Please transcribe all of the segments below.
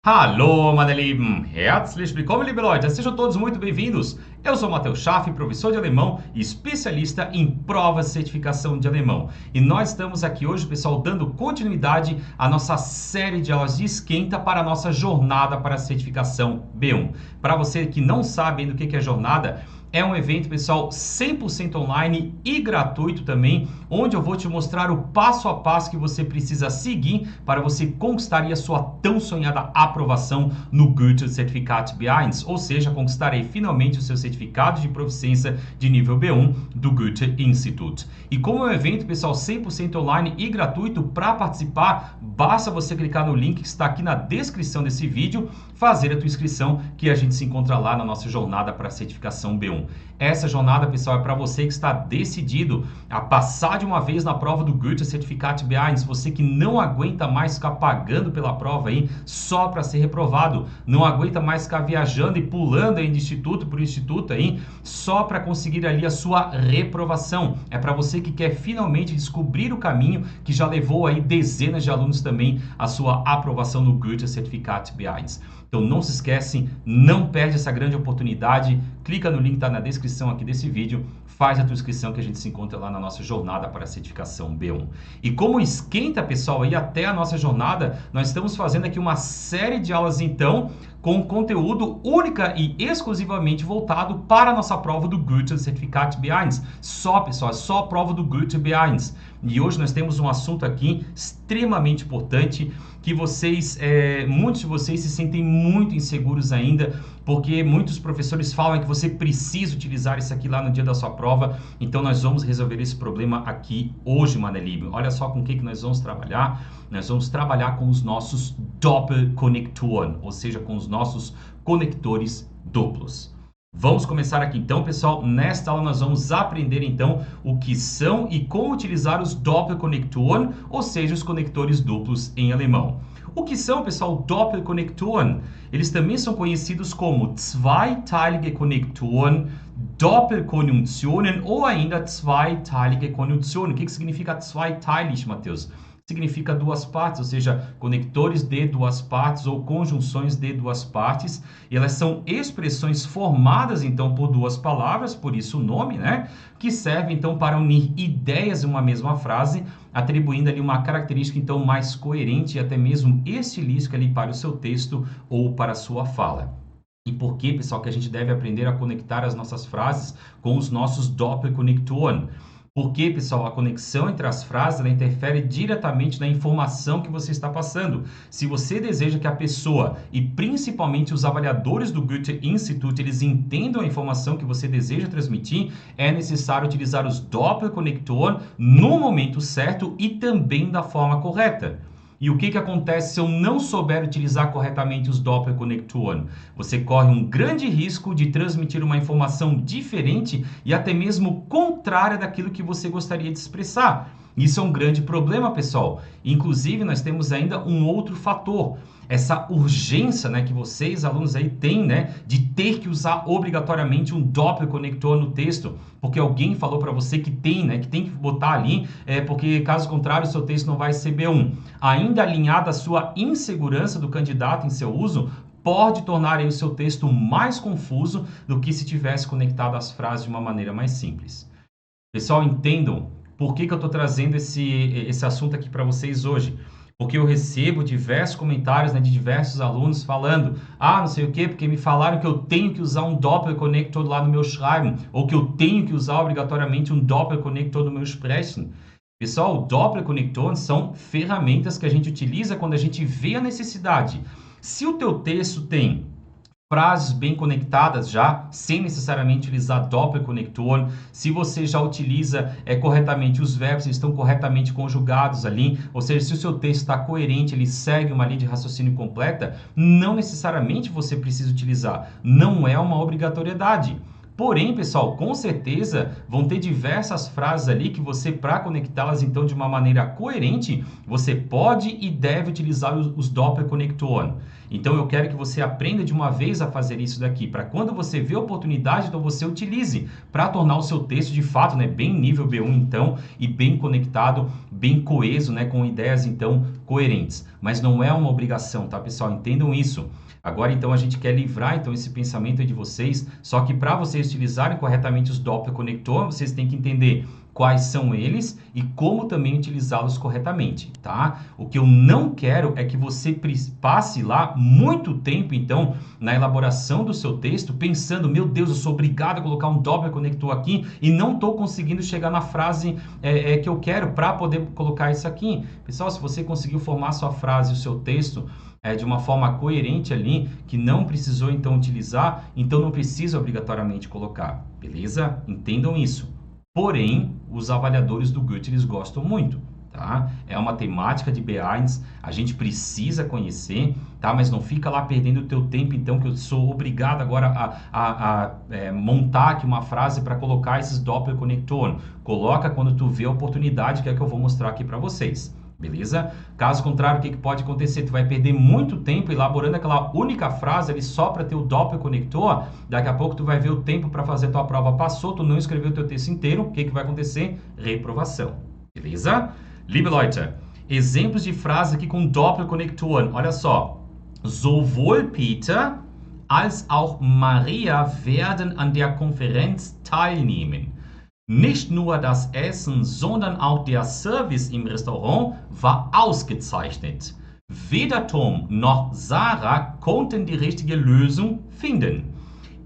Hallo, meine Lieben! Herzlich willkommen, liebe Leute! Sejam todos muito bem-vindos! Eu sou Matheus Schaff, professor de alemão e especialista em provas de certificação de alemão. E nós estamos aqui hoje, pessoal, dando continuidade à nossa série de aulas de esquenta para a nossa jornada para a certificação B1. Para você que não sabe ainda o que é jornada, é um evento, pessoal, 100% online e gratuito também, onde eu vou te mostrar o passo a passo que você precisa seguir para você conquistar a sua tão sonhada aprovação no Goethe-Zertifikat B1, ou seja, conquistar aí finalmente o seu certificado de proficiência de nível B1 do Goethe-Institut. E como é um evento, pessoal, 100% online e gratuito, para participar, basta você clicar no link que está aqui na descrição desse vídeo, fazer a tua inscrição, que a gente se encontra lá na nossa jornada para a certificação B1. Essa jornada, pessoal, é para você que está decidido a passar de uma vez na prova do Goethe-Zertifikat B1, você que não aguenta mais ficar pagando pela prova aí só para ser reprovado, não aguenta mais ficar viajando e pulando aí de instituto por instituto aí só para conseguir ali a sua reprovação. É para você que quer finalmente descobrir o caminho que já levou aí dezenas de alunos também a sua aprovação no Goethe-Zertifikat B1. Então não se esquece, não perde essa grande oportunidade, clica no link que está na descrição aqui desse vídeo, faz a tua inscrição que a gente se encontra lá na nossa jornada para a certificação B1. E como esquenta, pessoal, aí até a nossa jornada, nós estamos fazendo aqui uma série de aulas então, com conteúdo única e exclusivamente voltado para a nossa prova do Goethe-Zertifikat B1. Só, pessoal, só a prova do Goethe B1. E hoje nós temos um assunto aqui extremamente importante que muitos de vocês se sentem muito inseguros ainda, porque muitos professores falam que você precisa utilizar isso aqui lá no dia da sua prova. Então nós vamos resolver esse problema aqui hoje, Manelib. Olha só com o que nós vamos trabalhar. Nós vamos trabalhar com os nossos Doppelkonnektoren, ou seja, com os nossos conectores duplos. Vamos começar aqui então, pessoal. Nesta aula nós vamos aprender então o que são e como utilizar os Doppelkonnektoren, ou seja, os conectores duplos em alemão. O que são, pessoal, Doppelkonnektoren? Eles também são conhecidos como zweiteilige Konnektoren, Doppelkonjunktionen ou ainda zweiteilige Konjunktionen. O que significa zweiteilig, Matheus? Significa duas partes, ou seja, conectores de duas partes ou conjunções de duas partes. E elas são expressões formadas, então, por duas palavras, por isso o nome, né? Que servem, então, para unir ideias em uma mesma frase, atribuindo ali uma característica, então, mais coerente e até mesmo estilística ali para o seu texto ou para a sua fala. E por que, pessoal, que a gente deve aprender a conectar as nossas frases com os nossos Doppelkonnektoren? Porque, pessoal, a conexão entre as frases ela interfere diretamente na informação que você está passando. Se você deseja que a pessoa, e principalmente os avaliadores do Goethe-Institut, eles entendam a informação que você deseja transmitir, é necessário utilizar os Doppelkonnektoren no momento certo e também da forma correta. E o que acontece se eu não souber utilizar corretamente os Doppelkonnektoren? Você corre um grande risco de transmitir uma informação diferente e até mesmo contrária daquilo que você gostaria de expressar. Isso é um grande problema, pessoal. Inclusive, nós temos ainda um outro fator. Essa urgência, né, que vocês, alunos, aí têm, né, de ter que usar obrigatoriamente um Doppelkonnektor no texto, porque alguém falou para você que tem, né, que tem que botar ali, porque caso contrário o seu texto não vai ser B1. Ainda alinhada à sua insegurança do candidato em seu uso, pode tornar aí o seu texto mais confuso do que se tivesse conectado as frases de uma maneira mais simples. Pessoal, entendam por que eu estou trazendo esse assunto aqui para vocês hoje. Porque eu recebo diversos comentários, né, de diversos alunos falando não sei o quê, porque me falaram que eu tenho que usar um Doppelkonnektor lá no meu Schreiben, ou que eu tenho que usar obrigatoriamente um Doppelkonnektor no meu Sprechen. Pessoal, Doppelkonnektoren são ferramentas que a gente utiliza quando a gente vê a necessidade. Se o teu texto tem frases bem conectadas já, sem necessariamente utilizar Doppelkonnektoren, se você já utiliza corretamente os verbos, eles estão corretamente conjugados ali, ou seja, se o seu texto está coerente, ele segue uma linha de raciocínio completa, não necessariamente você precisa utilizar, não é uma obrigatoriedade. Porém, pessoal, com certeza vão ter diversas frases ali que você, para conectá-las então de uma maneira coerente, você pode e deve utilizar os Doppelkonnektoren. Então eu quero que você aprenda de uma vez a fazer isso daqui, para quando você vê a oportunidade, então você utilize para tornar o seu texto de fato, né, bem nível B1 então, e bem conectado, bem coeso, né, com ideias então coerentes. Mas não é uma obrigação, tá, pessoal? Entendam isso. Agora, então, a gente quer livrar, então, esse pensamento aí de vocês, só que para vocês utilizarem corretamente os Doppler Conector, vocês têm que entender quais são eles e como também utilizá-los corretamente, tá? O que eu não quero é que você passe lá muito tempo, então, na elaboração do seu texto, pensando, meu Deus, eu sou obrigado a colocar um Doppler Conector aqui e não estou conseguindo chegar na frase que eu quero para poder colocar isso aqui. Pessoal, se você conseguiu formar sua frase, o seu texto, de uma forma coerente ali, que não precisou então utilizar, então não precisa obrigatoriamente colocar, beleza? Entendam isso. Porém, os avaliadores do Goethe, eles gostam muito, tá? É uma temática de B1, a gente precisa conhecer, tá? Mas não fica lá perdendo o teu tempo, então, que eu sou obrigado agora a montar aqui uma frase para colocar esses Doppler Conector. Coloca quando tu vê a oportunidade, que é que eu vou mostrar aqui para vocês. Beleza? Caso contrário, o que pode acontecer? Tu vai perder muito tempo elaborando aquela única frase ali só para ter o Doppler Conector. Daqui a pouco tu vai ver o tempo para fazer a tua prova passou, tu não escreveu o teu texto inteiro. O que vai acontecer? Reprovação. Beleza? Liebe Leute, exemplos de frase aqui com Doppler Conector. Olha só. Sowohl Peter als auch Maria werden an der Konferenz teilnehmen. Nicht nur das Essen, sondern auch der Service im Restaurant war ausgezeichnet. Weder Tom noch Sarah konnten die richtige Lösung finden.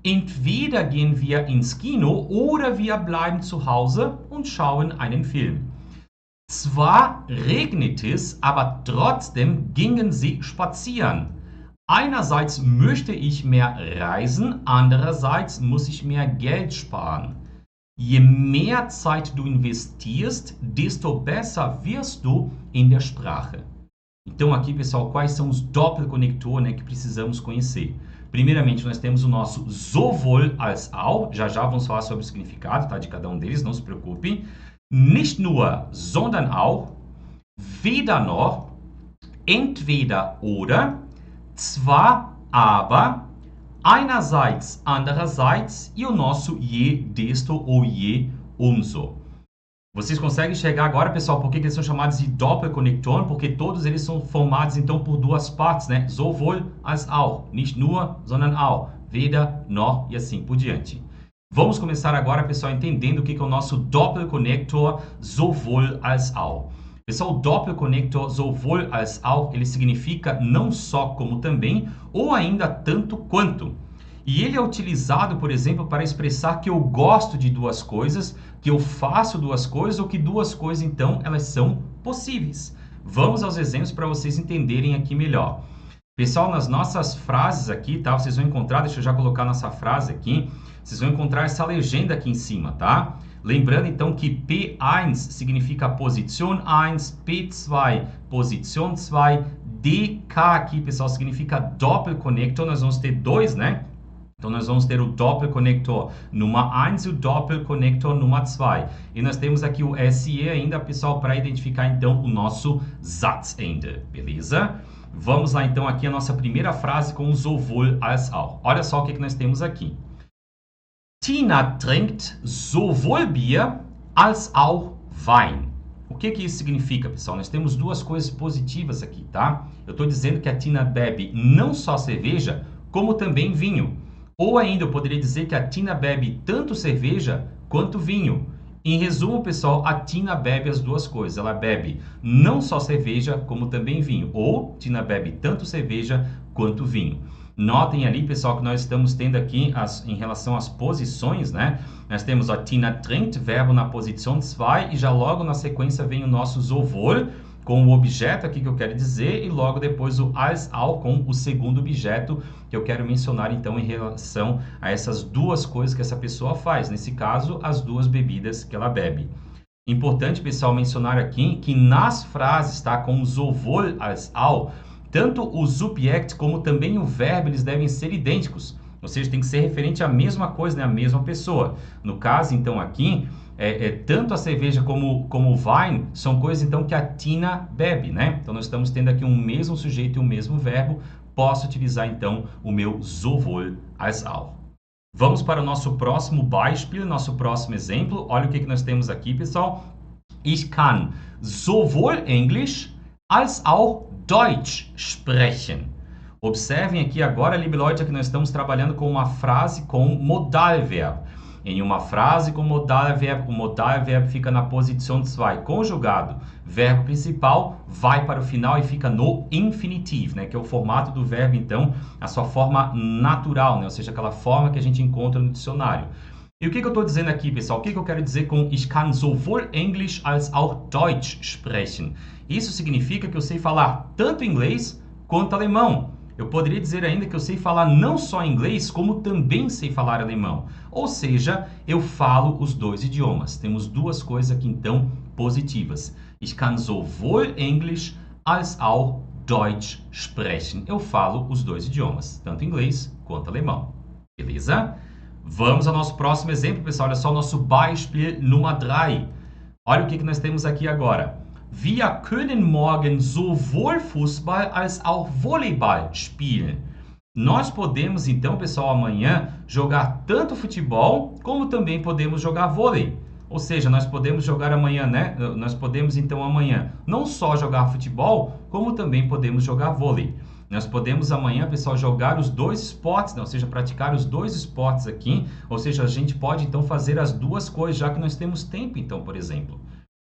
Entweder gehen wir ins Kino oder wir bleiben zu Hause und schauen einen Film. Zwar regnet es, aber trotzdem gingen sie spazieren. Einerseits möchte ich mehr reisen, andererseits muss ich mehr Geld sparen. Je mehr Zeit du investierst, desto besser wirst du in der Sprache. Então aqui, pessoal, quais são os Doppler Conector, né, que precisamos conhecer? Primeiramente, nós temos o nosso sowohl als auch. Já vamos falar sobre o significado, tá, de cada um deles, não se preocupe. Nicht nur, sondern auch. Weder noch. Entweder oder. Zwar, aber. Einerseits, andererseits e o nosso je, desto ou je, umso. Vocês conseguem enxergar agora, pessoal, por que eles são chamados de Doppler Conector? Porque todos eles são formados, então, por duas partes, né? Sowohl als auch. Nicht nur, sondern auch. Weder, noch e assim por diante. Vamos começar agora, pessoal, entendendo o que é o nosso Doppler Conector sowohl als auch. Pessoal, o Doppler Conector sowohl als auch, ele significa não só como também, ou ainda tanto quanto. E ele é utilizado, por exemplo, para expressar que eu gosto de duas coisas, que eu faço duas coisas, ou que duas coisas, então, elas são possíveis. Vamos aos exemplos para vocês entenderem aqui melhor. Pessoal, nas nossas frases aqui, tá? Vocês vão encontrar, deixa eu já colocar nossa frase aqui, vocês vão encontrar essa legenda aqui em cima, tá? Lembrando, então, que P1 significa Position 1, P2, Position 2, DK aqui, pessoal, significa Doppler Conector. Nós vamos ter dois, né? Então, nós vamos ter o Doppler Conector Nummer 1 e o Doppler Conector Nummer 2. E nós temos aqui o SE ainda, pessoal, para identificar, então, o nosso Satzende, beleza? Vamos lá, então, aqui a nossa primeira frase com o sowohl als auch. Olha só o que nós temos aqui. Tina trinkt sowohl Bier als auch Wein. O que isso significa, pessoal? Nós temos duas coisas positivas aqui, tá? Eu estou dizendo que a Tina bebe não só cerveja, como também vinho. Ou ainda eu poderia dizer que a Tina bebe tanto cerveja quanto vinho. Em resumo, pessoal, a Tina bebe as duas coisas. Ela bebe não só cerveja, como também vinho. Ou Tina bebe tanto cerveja quanto vinho. Notem ali, pessoal, que nós estamos tendo aqui em relação às posições, né? Nós temos a Tina trinkt, verbo na posição 2, e já logo na sequência vem o nosso sowohl, com o objeto aqui que eu quero dizer, e logo depois o als auch com o segundo objeto que eu quero mencionar, então, em relação a essas duas coisas que essa pessoa faz. Nesse caso, as duas bebidas que ela bebe. Importante, pessoal, mencionar aqui que nas frases, tá, com o sowohl als auch, tanto o subject como também o verbo, eles devem ser idênticos. Ou seja, tem que ser referente à mesma coisa, né? A mesma pessoa. No caso, então, aqui, tanto a cerveja como o wine são coisas, então, que a Tina bebe, né? Então, nós estamos tendo aqui um mesmo sujeito e um mesmo verbo posso utilizar então o meu sowohl als auch. Vamos para o nosso próximo Beispiel, nosso próximo exemplo. Olha o que nós temos aqui, pessoal. Ich kann sowohl Englisch als auch Deutsch sprechen. Observem aqui agora, liebe Leute, que nós estamos trabalhando com uma frase com Modalverbo. Em uma frase com Modalverbo, o Modalverbo fica na posição 2, conjugado. Verbo principal vai para o final e fica no infinitivo, né? Que é o formato do verbo, então, a sua forma natural, né? Ou seja, aquela forma que a gente encontra no dicionário. E o que eu estou dizendo aqui, pessoal? O que eu quero dizer com Ich kann sowohl Englisch als auch Deutsch sprechen? Isso significa que eu sei falar tanto inglês quanto alemão. Eu poderia dizer ainda que eu sei falar não só inglês, como também sei falar alemão. Ou seja, eu falo os dois idiomas. Temos duas coisas aqui, então, positivas. Ich kann sowohl Englisch als auch Deutsch sprechen. Eu falo os dois idiomas, tanto inglês quanto alemão. Beleza? Vamos ao nosso próximo exemplo, pessoal. Olha só o nosso Beispiel Nummer 3. Olha o que nós temos aqui agora. Wir können morgen sowohl Fußball als auch Volleyball spielen. Nós podemos, então, pessoal, amanhã jogar tanto futebol como também podemos jogar vôlei. Ou seja, nós podemos jogar amanhã, né? Nós podemos, então, amanhã não só jogar futebol, como também podemos jogar vôlei. Nós podemos amanhã, pessoal, jogar os dois esportes, né? Ou seja, praticar os dois esportes aqui. Ou seja, a gente pode, então, fazer as duas coisas, já que nós temos tempo, então, por exemplo.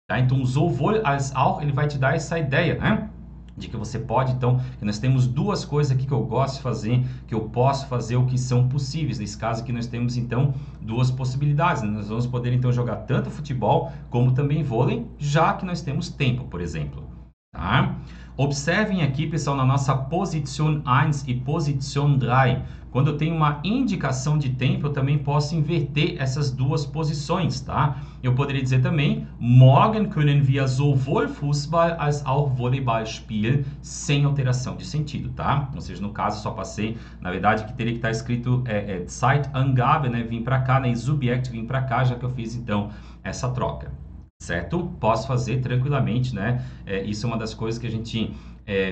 Tá? Então, sowohl als auch, ele vai te dar essa ideia, né? De que você pode, então, que nós temos duas coisas aqui que eu gosto de fazer, que eu posso fazer, o que são possíveis. Nesse caso aqui, nós temos, então, duas possibilidades. Nós vamos poder, então, jogar tanto futebol como também vôlei, já que nós temos tempo, por exemplo. Tá? Observem aqui, pessoal, na nossa posição 1 e posição 3. Quando eu tenho uma indicação de tempo, eu também posso inverter essas duas posições, tá? Eu poderia dizer também, morgen können wir sowohl Fußball als auch Volleyball spielen, sem alteração de sentido, tá? Ou seja, no caso, só passei, na verdade, que teria que estar escrito Zeitangabe, né? Vim para cá, né? E Subjekt vim para cá, já que eu fiz, então, essa troca. Certo? Posso fazer tranquilamente, né? Isso é uma das coisas que a gente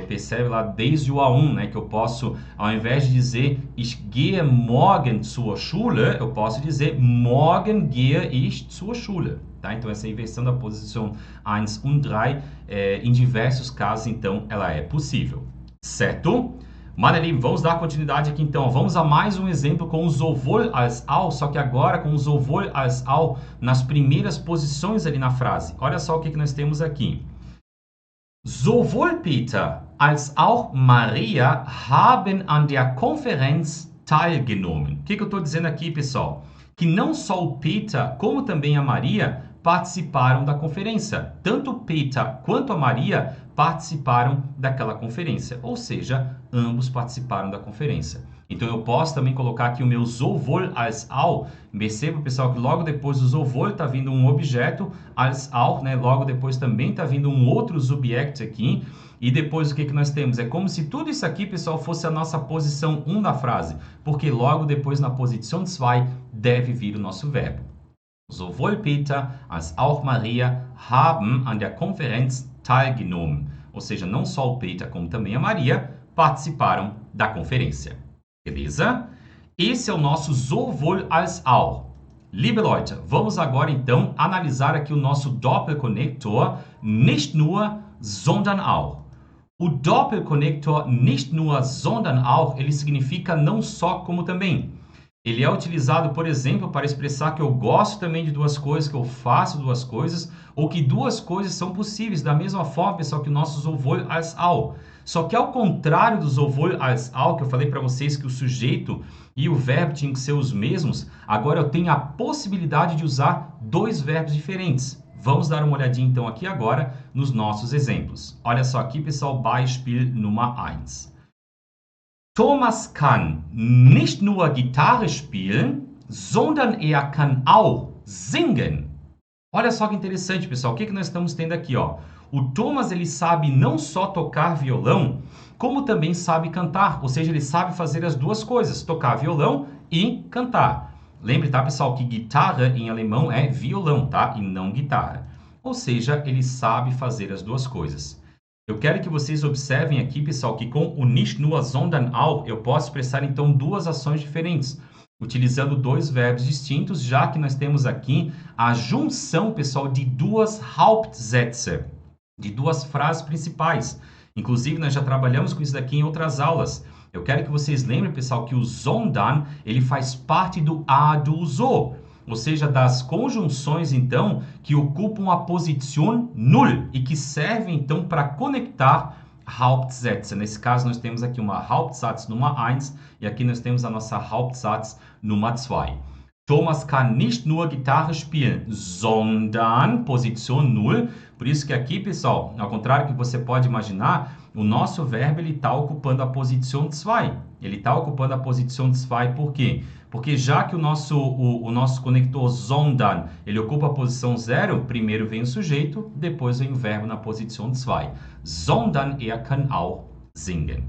percebe lá desde o A1, né? Que eu posso, ao invés de dizer Ich gehe morgen zur Schule, eu posso dizer Morgen gehe ich zur Schule. Tá? Então, essa inversão da posição 1 und 3, em diversos casos, então, ela é possível. Certo? Maravilha, vamos dar continuidade aqui então. Vamos a mais um exemplo com o sowohl als auch, só que agora com o sowohl als auch nas primeiras posições ali na frase. Olha só o que nós temos aqui. Sowohl Peter als auch Maria haben an der Konferenz teilgenommen. O que eu estou dizendo aqui, pessoal? Que não só o Peter, como também a Maria participaram da conferência. Tanto o Peter quanto a Maria participaram daquela conferência. Ou seja, ambos participaram da conferência. Então, eu posso também colocar aqui o meu sowohl als auch. Perceba, pessoal, que logo depois do sowohl está vindo um objeto, als auch, né? Logo depois também está vindo um outro subject aqui. E depois o que nós temos? É como se tudo isso aqui, pessoal, fosse a nossa posição 1 da frase. Porque logo depois, na posição 2, deve vir o nosso verbo. Sowohl Peter als auch Maria haben an der Konferenz teilgenommen. Ou seja, não só o Peter como também a Maria participaram da conferência. Beleza? Esse é o nosso sowohl als auch. Liebe Leute, vamos agora então analisar aqui o nosso Doppelkonnektor nicht nur, sondern auch. O Doppelkonnektor nicht nur, sondern auch, ele significa não só como também. Ele é utilizado, por exemplo, para expressar que eu gosto também de duas coisas, que eu faço duas coisas, ou que duas coisas são possíveis, da mesma forma, pessoal, que o nosso sowohl als auch. Só que ao contrário do sowohl als auch, que eu falei para vocês que o sujeito e o verbo tinham que ser os mesmos, agora eu tenho a possibilidade de usar dois verbos diferentes. Vamos dar uma olhadinha, então, aqui agora nos nossos exemplos. Olha só aqui, pessoal, Beispiel Nummer 1. Thomas kann nicht nur Gitarre spielen, sondern er kann auch singen. Olha só que interessante, pessoal. O que nós estamos tendo aqui, ó? O Thomas, ele sabe não só tocar violão, como também sabe cantar. Ou seja, ele sabe fazer as duas coisas, tocar violão e cantar. Lembre, tá, pessoal, que guitarra em alemão é violão, tá? E não guitarra. Ou seja, ele sabe fazer as duas coisas. Eu quero que vocês observem aqui, pessoal, que com o nicht nur, sondern auch, eu posso expressar, então, duas ações diferentes, utilizando dois verbos distintos, já que nós temos aqui a junção, pessoal, de duas Hauptsätze, de duas frases principais. Inclusive, nós já trabalhamos com isso daqui em outras aulas. Eu quero que vocês lembrem, pessoal, que o sondern, ele faz parte do a do so. Ou seja, das conjunções, então, que ocupam a posição null e que servem, então, para conectar Hauptsätze. Nesse caso, nós temos aqui uma Hauptsatz Nummer 1 e aqui nós temos a nossa Hauptsatz Nummer 2. Thomas kann nicht nur Gitarre spielen, sondern Position null. Por isso que aqui, pessoal, ao contrário que você pode imaginar, o nosso verbo está ocupando a posição 2. Ele está ocupando a posição 2 por quê? Porque já que o nosso conector sondern, ele ocupa a posição 0, primeiro vem o sujeito, depois vem o verbo na posição 2. Sondern er kann auch singen.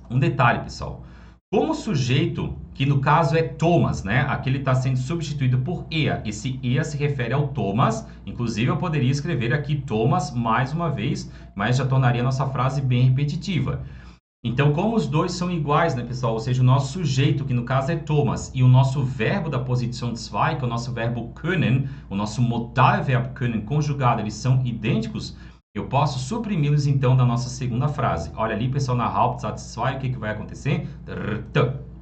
Um detalhe, pessoal. Como o sujeito, que no caso é Thomas, né? Aqui ele está sendo substituído por er. Esse er se refere ao Thomas. Inclusive, eu poderia escrever aqui Thomas mais uma vez, mas já tornaria a nossa frase bem repetitiva. Então, como os dois são iguais, né, pessoal? Ou seja, o nosso sujeito, que no caso é Thomas, e o nosso verbo da posição 2, que é o nosso verbo können, o nosso modalverbo können conjugado, eles são idênticos, eu posso suprimi-los, então, da nossa segunda frase. Olha ali, pessoal, na Hauptsatz 2, o que vai acontecer?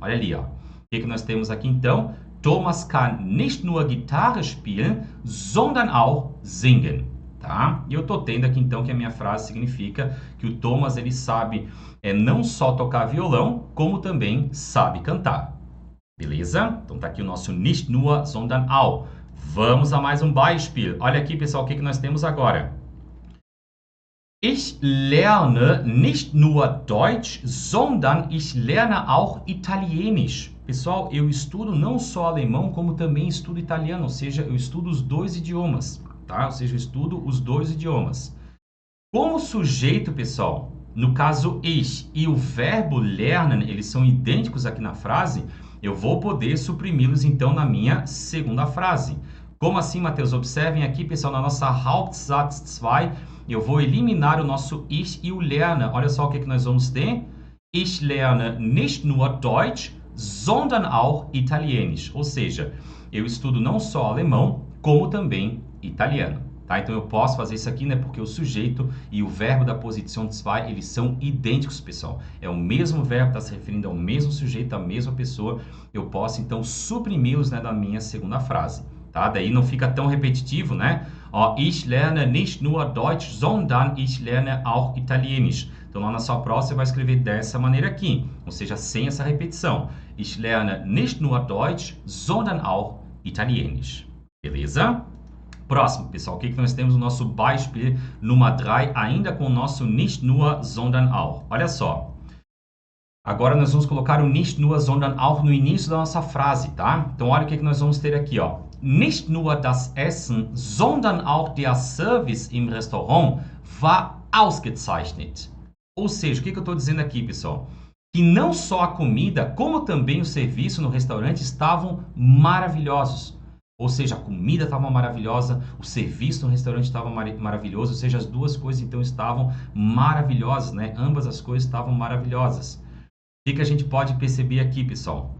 Olha ali, ó. O que nós temos aqui, então? Thomas kann nicht nur Gitarre spielen, sondern auch singen. Tá? E eu estou tendo aqui, então, que a minha frase significa que o Thomas, ele sabe não só tocar violão, como também sabe cantar. Beleza? Então, tá aqui o nosso nicht nur, sondern auch. Vamos a mais um Beispiel. Olha aqui, pessoal, o que nós temos agora. Ich lerne nicht nur Deutsch, sondern ich lerne auch Italienisch. Pessoal, eu estudo não só alemão, como também estudo italiano, ou seja, eu estudo os dois idiomas. Tá? Ou seja, eu estudo os dois idiomas. Como o sujeito, pessoal, no caso ich, e o verbo lernen, eles são idênticos aqui na frase, eu vou poder suprimi-los, então, na minha segunda frase. Como assim, Matheus? Observem aqui, pessoal, na nossa Hauptsatz 2, eu vou eliminar o nosso ich e o lernen. Olha só o que nós vamos ter. Ich lerne nicht nur Deutsch, sondern auch Italienisch. Ou seja, eu estudo não só alemão, como também italiano. Tá? Então, eu posso fazer isso aqui, né? Porque o sujeito e o verbo da posição 2, eles são idênticos, pessoal. É o mesmo verbo, está se referindo ao mesmo sujeito, à mesma pessoa. Eu posso, então, suprimi-los, né, da minha segunda frase. Tá? Daí não fica tão repetitivo, né? Ó, ich lerne nicht nur Deutsch, sondern ich lerne auch Italienisch. Então, lá na sua prova, você vai escrever dessa maneira aqui. Ou seja, sem essa repetição. Ich lerne nicht nur Deutsch, sondern auch Italienisch. Beleza? Próximo, pessoal, o que nós temos no nosso Beispiel Nummer 3, ainda com o nosso nicht nur, sondern auch. Olha só. Agora nós vamos colocar o nicht nur, sondern auch no início da nossa frase, tá? Então, olha o que nós vamos ter aqui, ó. Nicht nur das Essen, sondern auch der Service im Restaurant war ausgezeichnet. Ou seja, o que eu estou dizendo aqui, pessoal? Que não só a comida, como também o serviço no restaurante estavam maravilhosos. Ou seja, a comida estava maravilhosa, o serviço no restaurante estava maravilhoso, ou seja, as duas coisas então estavam maravilhosas, né? Ambas as coisas estavam maravilhosas. O que a gente pode perceber aqui, pessoal?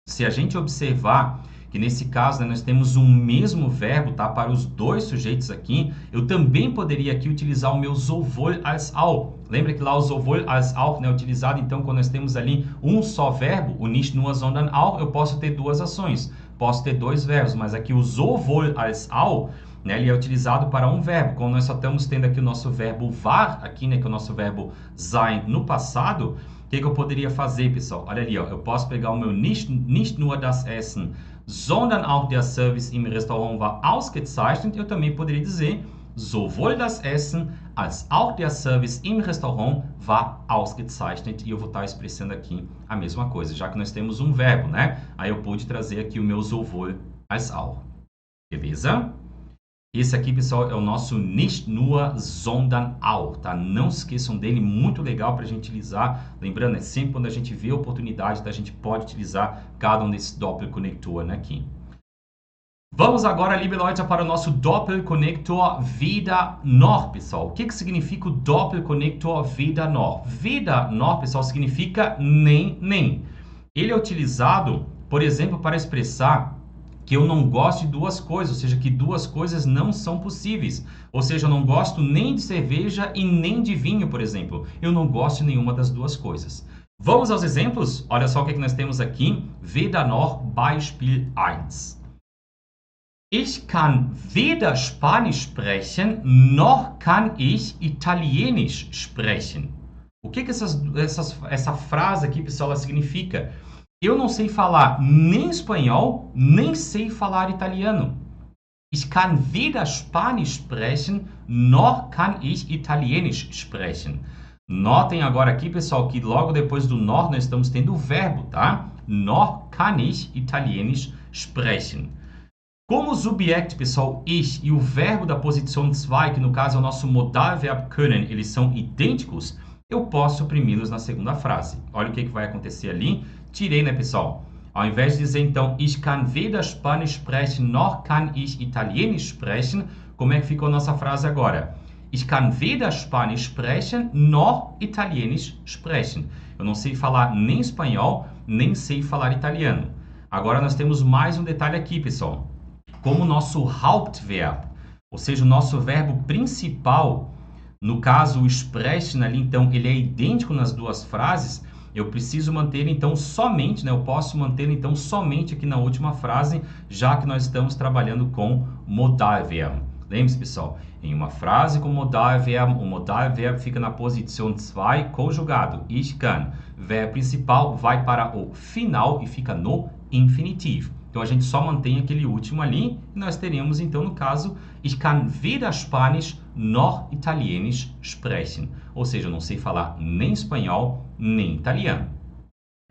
Se a gente observar que nesse caso, né, nós temos um mesmo verbo, tá? Para os dois sujeitos aqui, eu também poderia aqui utilizar o meu sowohl als auch. Lembra que lá o sowohl als auch, né, é utilizado então quando nós temos ali um só verbo, o nicht nur, sondern auch, eu posso ter duas ações. Posso ter dois verbos, mas aqui o sowohl als auch, né, ele é utilizado para um verbo. Como nós só estamos tendo aqui o nosso verbo war, aqui, né, que é o nosso verbo sein no passado, o que eu poderia fazer, pessoal? Olha ali, ó, eu posso pegar o meu nicht nur das Essen, sondern auch der Service im Restaurant war ausgezeichnet. Eu também poderia dizer sowohl das Essen als auch der Service im Restaurant war ausgezeichnet. E eu vou estar expressando aqui a mesma coisa, já que nós temos um verbo, né? Aí eu pude trazer aqui o meu sowohl als auch. Beleza? Esse aqui, pessoal, é o nosso nicht nur, sondern auch, tá? Não se esqueçam dele, muito legal para a gente utilizar. Lembrando, é sempre quando a gente vê a oportunidade, a gente pode utilizar cada um desses Doppelkonnektoren aqui. Vamos agora, liebe Leute, para o nosso Doppelkonnektor weder noch, pessoal. O que significa o Doppelkonnektor weder noch? Weder noch, pessoal, significa nem, nem. Ele é utilizado, por exemplo, para expressar que eu não gosto de duas coisas, ou seja, que duas coisas não são possíveis. Ou seja, eu não gosto nem de cerveja e nem de vinho, por exemplo. Eu não gosto de nenhuma das duas coisas. Vamos aos exemplos? Olha só o que nós temos aqui. Weder noch, Beispiel 1. Ich kann weder Spanisch sprechen, noch kann ich Italienisch sprechen. O que essa frase aqui, pessoal, ela significa? Eu não sei falar nem espanhol, nem sei falar italiano. Ich kann weder Spanisch sprechen, noch kann ich Italienisch sprechen. Notem agora aqui, pessoal, que logo depois do noch nós estamos tendo o verbo, tá? Noch kann ich Italienisch sprechen. Como o subject, pessoal, ich e o verbo da posição 2, que no caso é o nosso Modalverb können, eles são idênticos, eu posso oprimi-los na segunda frase. Olha o que vai acontecer ali. Tirei, né, pessoal? Ao invés de dizer, então, ich kann weder Spanisch sprechen, noch kann ich Italienisch sprechen, como é que ficou a nossa frase agora? Ich kann weder Spanisch sprechen, noch Italienisch sprechen. Eu não sei falar nem espanhol, nem sei falar italiano. Agora nós temos mais um detalhe aqui, pessoal. Como o nosso Hauptverb, ou seja, o nosso verbo principal, no caso o sprechen ali, então, ele é idêntico nas duas frases, eu preciso manter, então, somente, né? Eu posso manter, então, somente aqui na última frase, já que nós estamos trabalhando com Modalverb. Lembre-se, pessoal, em uma frase com Modalverb, o Modalverb fica na posição 2, conjugado. Ich kann. Verbo principal vai para o final e fica no infinitivo. Então, a gente só mantém aquele último ali e nós teríamos, então, no caso, ich kann weder Spanisch noch Italienisch sprechen. Ou seja, eu não sei falar nem espanhol, nem italiano.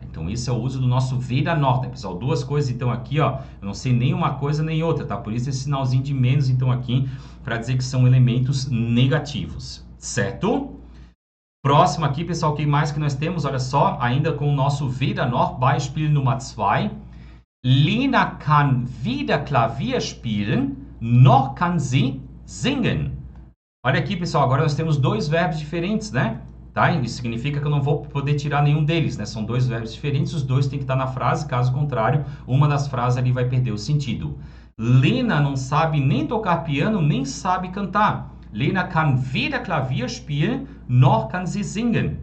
Então, esse é o uso do nosso weder noch, né, pessoal? Duas coisas, então, aqui, ó, eu não sei nem uma coisa nem outra, tá? Por isso esse sinalzinho de menos, então, aqui, para dizer que são elementos negativos, certo? Próximo aqui, pessoal, o que mais que nós temos? Olha só, ainda com o nosso weder noch, Beispiel Nummer 2. Lena kann weder Klavier spielen, noch kann sie singen. Olha aqui, pessoal, agora nós temos dois verbos diferentes, né? Tá? Isso significa que eu não vou poder tirar nenhum deles, né? São dois verbos diferentes, os dois têm que estar na frase, caso contrário, uma das frases ali vai perder o sentido. Lena não sabe nem tocar piano, nem sabe cantar. Lena kann weder Klavier spielen, noch kann sie singen.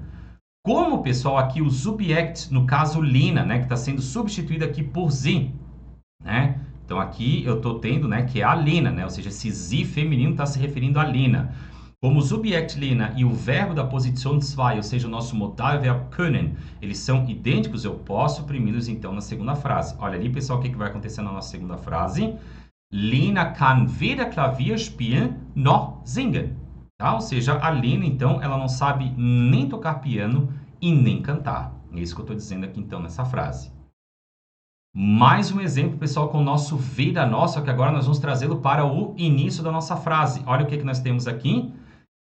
Como, pessoal, aqui o subject, no caso Lena, né, que está sendo substituído aqui por sie, né? Então aqui eu estou tendo, né, que é a Lena, né? Ou seja, esse sie feminino está se referindo a Lena. Como o subject Lena e o verbo da posição 2, ou seja, o nosso Modalverb können, eles são idênticos, eu posso oprimi-los então na segunda frase. Olha ali, pessoal, o que vai acontecer na nossa segunda frase? Lena kann weder Klavier spielen, noch singen. Tá? Ou seja, a Lena, então, ela não sabe nem tocar piano e nem cantar. É isso que eu estou dizendo aqui, então, nessa frase. Mais um exemplo, pessoal, com o nosso weder noch, só que agora nós vamos trazê-lo para o início da nossa frase. Olha o que nós temos aqui.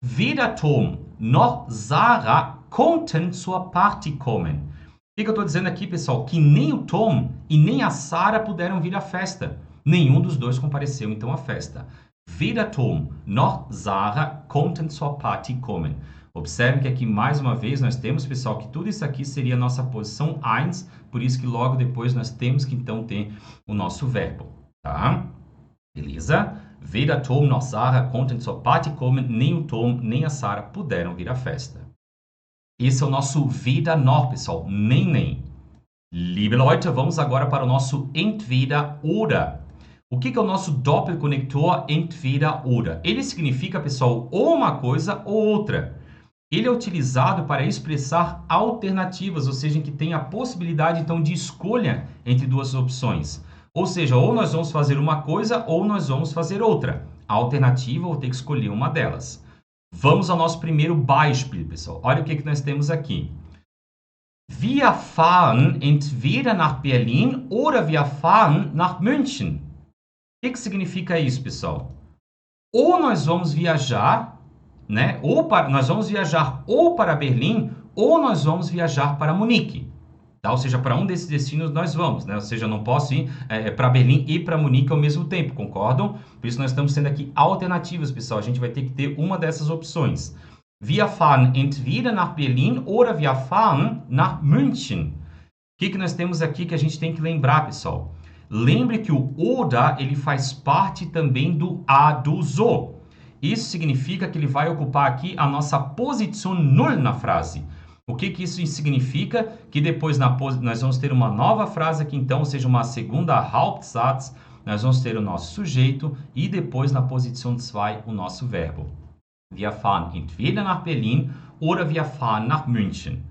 Weder Tom noch Sarah konnten zur Party kommen. O que eu estou dizendo aqui, pessoal? Que nem o Tom e nem a Sarah puderam vir à festa. Nenhum dos dois compareceu, então, à festa. Weder Tom noch Sarah konnten zur Party kommen. Observe que aqui, mais uma vez, nós temos, pessoal, que tudo isso aqui seria a nossa posição 1, por isso que logo depois nós temos que, então, ter o nosso verbo, tá? Beleza? Weder Tom noch Sarah konnten zur Party kommen, nem o Tom, nem a Sarah puderam vir à festa. Esse é o nosso weder noch, pessoal, nem. Liebe Leute, vamos agora para o nosso entweder oder. O que é o nosso Doppelkonnektor entweder oder? Ele significa, pessoal, ou uma coisa ou outra. Ele é utilizado para expressar alternativas, ou seja, que tem a possibilidade, então, de escolha entre duas opções. Ou seja, ou nós vamos fazer uma coisa ou nós vamos fazer outra. A alternativa, eu vou ter que escolher uma delas. Vamos ao nosso primeiro Beispiel, pessoal. Olha o que nós temos aqui. Wir fahren entweder nach Berlin oder wir fahren nach München. O que significa isso, pessoal? Ou nós vamos viajar, né? Nós vamos viajar ou para Berlim ou nós vamos viajar para Munique. Tá? Ou seja, para um desses destinos nós vamos, né? Ou seja, eu não posso ir para Berlim e para Munique ao mesmo tempo, concordam? Por isso nós estamos tendo aqui alternativas, pessoal. A gente vai ter que ter uma dessas opções. Wir fahren entweder nach Berlin oder wir fahren nach München. O que nós temos aqui que a gente tem que lembrar, pessoal? Lembre que o oder ele faz parte também do a do so. Isso significa que ele vai ocupar aqui a nossa posição null na frase. O que isso significa? Que depois nós vamos ter uma nova frase aqui, então, ou seja, uma segunda Hauptsatz, nós vamos ter o nosso sujeito e depois na posição 2 o nosso verbo. Wir fahren entweder nach Berlin oder wir fahren nach München.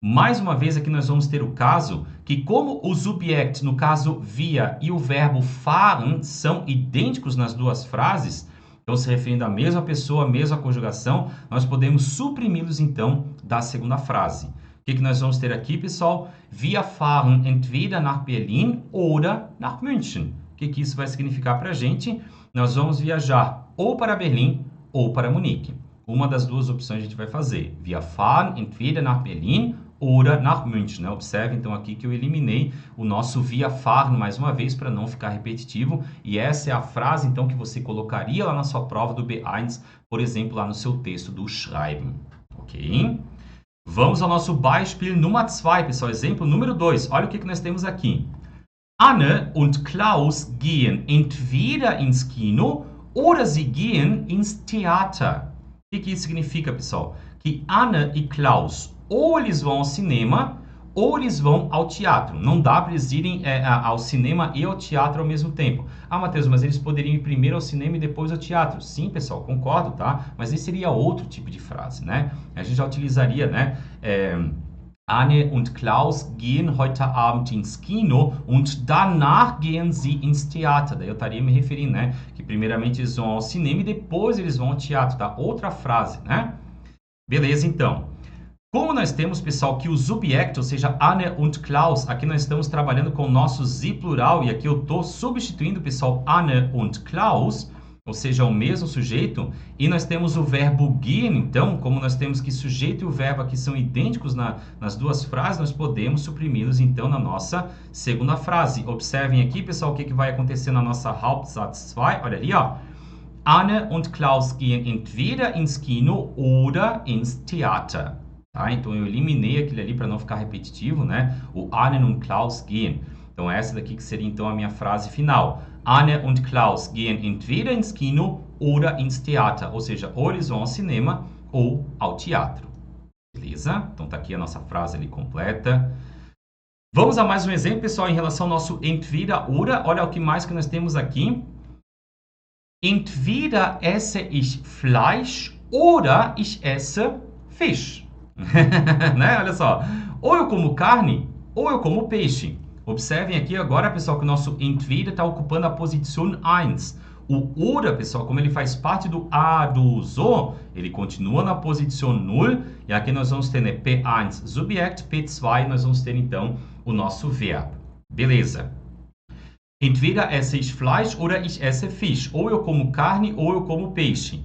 Mais uma vez aqui nós vamos ter o caso que como o subject, no caso wir, e o verbo fahren são idênticos nas duas frases, então se referindo à mesma pessoa, à mesma conjugação, nós podemos suprimi-los então da segunda frase. O que nós vamos ter aqui, pessoal? Wir fahren entweder nach Berlin oder nach München. O que isso vai significar para a gente? Nós vamos viajar ou para Berlim ou para Munique. Uma das duas opções a gente vai fazer. Wir fahren entweder nach Berlin oder nach München. Né? Observe então aqui que eu eliminei o nosso wir fahren mais uma vez para não ficar repetitivo. E essa é a frase então que você colocaria lá na sua prova do B1, por exemplo, lá no seu texto do Schreiben. Ok? Vamos ao nosso Beispiel Nummer 2, pessoal. Exemplo número 2. Olha o que nós temos aqui. Anne und Klaus gehen entweder ins Kino oder sie gehen ins Theater. O que isso significa, pessoal? Que Anne e Klaus ou eles vão ao cinema ou eles vão ao teatro. Não dá para eles irem ao cinema e ao teatro ao mesmo tempo. Ah, Matheus, mas eles poderiam ir primeiro ao cinema e depois ao teatro. Sim, pessoal, concordo, tá? Mas esse seria outro tipo de frase, né? A gente já utilizaria, né? Anne und Klaus gehen heute Abend ins Kino und danach gehen sie ins Theater. Daí eu estaria me referindo, né? Que primeiramente eles vão ao cinema e depois eles vão ao teatro, tá? Outra frase, né? Beleza, então. Como nós temos, pessoal, que o subject, ou seja, Anne und Klaus, aqui nós estamos trabalhando com o nosso sie plural e aqui eu estou substituindo, pessoal, Anne und Klaus, ou seja, o mesmo sujeito, e nós temos o verbo gehen, então, como nós temos que sujeito e o verbo aqui são idênticos nas duas frases, nós podemos suprimi-los, então, na nossa segunda frase. Observem aqui, pessoal, o que vai acontecer na nossa Hauptsatz 2, olha ali, ó. Anne und Klaus gehen entweder ins Kino oder ins Theater. Tá? Então, eu eliminei aquele ali para não ficar repetitivo, né? O Anne und Klaus gehen. Então, essa daqui que seria, então, a minha frase final. Anne und Klaus gehen entweder ins Kino oder ins Theater. Ou seja, ou eles vão ao cinema ou ao teatro. Beleza? Então, tá aqui a nossa frase ali completa. Vamos a mais um exemplo, pessoal, em relação ao nosso entweder oder. Olha o que mais que nós temos aqui. Entweder esse ich Fleisch oder ich esse Fisch. Né? Olha só. Ou eu como carne ou eu como peixe. Observem aqui agora, pessoal, que o nosso entweder está ocupando a posição 1. O oder, pessoal, como ele faz parte do a do so, ele continua na posição null. E aqui nós vamos ter, né, P1 subject, P2 nós vamos ter, então, o nosso verbo. Beleza. Entweder esse ich Fleisch oder ich esse Fisch. Ou eu como carne ou eu como peixe.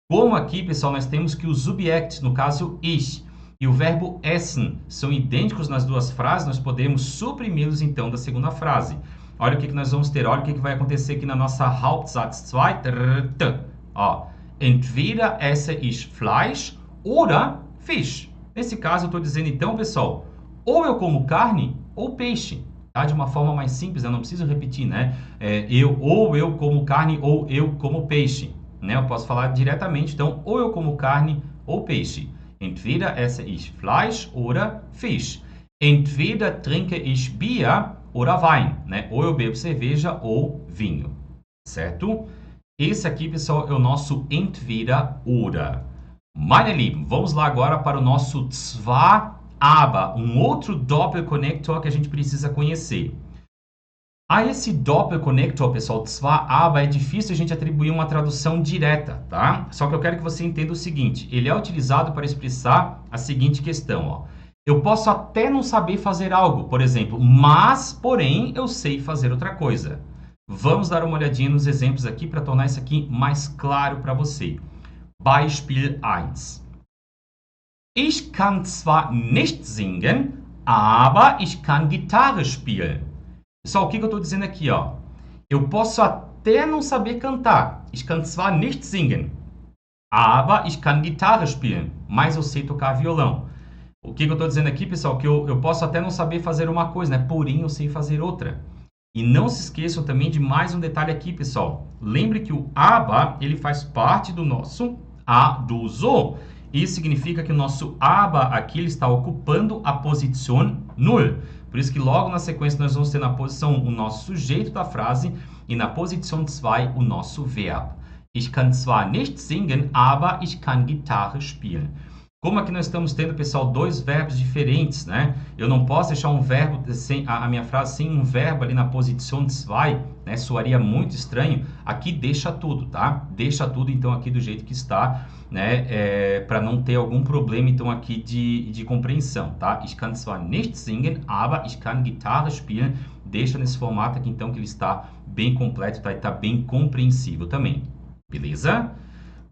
Como aqui, pessoal, nós temos que o subject, no caso ich, e o verbo essen são idênticos nas duas frases, nós podemos suprimi-los então da segunda frase. Olha o que nós vamos ter, olha o que vai acontecer aqui na nossa Hauptsatz 2. Ó, entweder esse ich Fleisch oder Fisch. Nesse caso eu estou dizendo então, pessoal, ou eu como carne ou peixe. Tá? De uma forma mais simples, eu não preciso repetir, né? Ou eu como carne ou eu como peixe. Né? Eu posso falar diretamente, então, ou eu como carne ou peixe. Entweder esse ich Fleisch oder Fisch. Entweder trinke ich Bier oder Wein. Né? Ou eu bebo cerveja ou vinho. Certo? Esse aqui, pessoal, é o nosso entweder oder. Meine Lieben, vamos lá agora para o nosso zwar, aber, um outro Doppelkonnektor que a gente precisa conhecer. A esse Doppelkonnektor, pessoal, zwar, aber, é difícil a gente atribuir uma tradução direta, tá? Só que eu quero que você entenda o seguinte, ele é utilizado para expressar a seguinte questão, ó. Eu posso até não saber fazer algo, por exemplo, mas, porém, eu sei fazer outra coisa. Vamos dar uma olhadinha nos exemplos aqui para tornar isso aqui mais claro para você. Beispiel 1. Ich kann zwar nicht singen, aber ich kann Gitarre spielen. Pessoal, o que eu estou dizendo aqui, ó? Eu posso até não saber cantar. Ich kann zwar nicht singen, aber ich kann Gitarre spielen. Mas eu sei tocar violão. O que eu estou dizendo aqui, pessoal? Que eu posso até não saber fazer uma coisa, né? Porém, eu sei fazer outra. E não se esqueçam também de mais um detalhe aqui, pessoal. Lembre que o aber, ele faz parte do nosso a do so. Isso significa que o nosso aber aqui ele está ocupando a posição null. Por isso que logo na sequência nós vamos ter na posição o nosso sujeito da frase e na posição 2 o nosso verbo. Ich kann zwar nicht singen, aber ich kann Gitarre spielen. Como aqui nós estamos tendo, pessoal, dois verbos diferentes, né? Eu não posso deixar um verbo, a minha frase sem um verbo ali na posição 2, né? Soaria muito estranho. Aqui deixa tudo, tá? Deixa tudo, então, aqui do jeito que está, né? Para não ter algum problema, então, aqui de compreensão, tá? Ich kann zwar nicht singen, aber ich kann Gitarre spielen. Deixa nesse formato aqui, então, que ele está bem completo, tá? E está bem compreensível também. Beleza?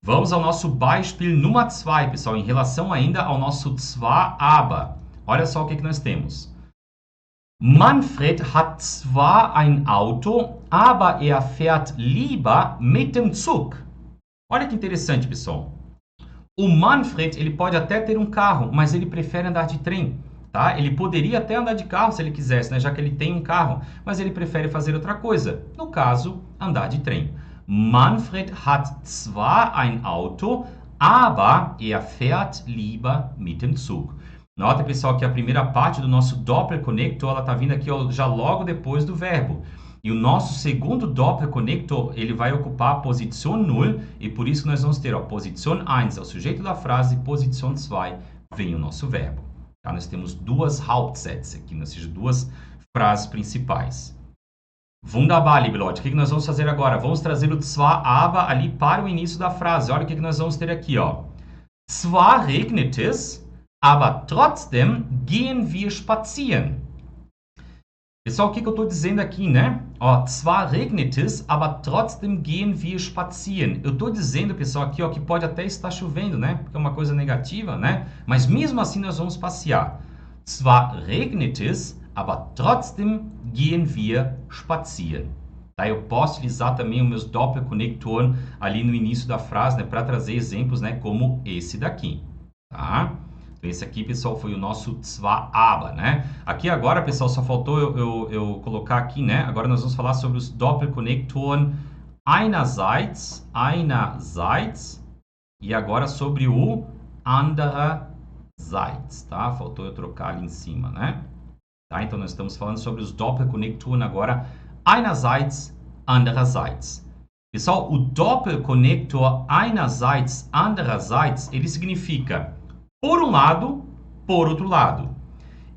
Vamos ao nosso Beispiel Nummer 2, pessoal, em relação ainda ao nosso zwar, aber. Olha só o que nós temos. Manfred hat zwar ein Auto, aber er fährt lieber mit dem Zug. Olha que interessante, pessoal. O Manfred, ele pode até ter um carro, mas ele prefere andar de trem, tá? Ele poderia até andar de carro se ele quisesse, né? Já que ele tem um carro, mas ele prefere fazer outra coisa. No caso, andar de trem. Manfred hat zwar ein Auto, aber er fährt lieber mit dem Zug. Nota, pessoal, que a primeira parte do nosso Doppelconnector, ela está vindo aqui ó, já logo depois do verbo. E o nosso segundo Doppelconnector, ele vai ocupar a posição null, e por isso que nós vamos ter, ó, posição 1 é o sujeito da frase, posição 2 vem o nosso verbo. Tá? Nós temos duas Hauptsätze aqui, ou seja, duas frases principais. Wunderbar, liebe Leute. O que nós vamos fazer agora? Vamos trazer o zwar, aber ali para o início da frase. Olha o que nós vamos ter aqui, ó. Zwar regnet es, aber trotzdem gehen wir spazieren. Pessoal, o que eu estou dizendo aqui, né? Ó, zwar regnet es, aber trotzdem gehen wir spazieren. Eu estou dizendo, pessoal, aqui, ó, que pode até estar chovendo, né? Porque é uma coisa negativa, né? Mas mesmo assim nós vamos passear. Zwar regnet es, aber trotzdem gehen wir spazieren. Tá? Eu posso utilizar também os meus Doppelconnectoren ali no início da frase, né, para trazer exemplos, né, como esse daqui. Tá? Então, esse aqui, pessoal, foi o nosso zwar, aber, né? Aqui agora, pessoal, só faltou eu colocar aqui, né? Agora nós vamos falar sobre os Doppelconnectoren einerseits, e agora sobre o andererseits, tá? Faltou eu trocar ali em cima, né? Tá? Então, nós estamos falando sobre os Doppelconnectoren agora, einerseits, andererseits. Pessoal, o Doppelconnector einerseits, andererseits, ele significa por um lado, por outro lado.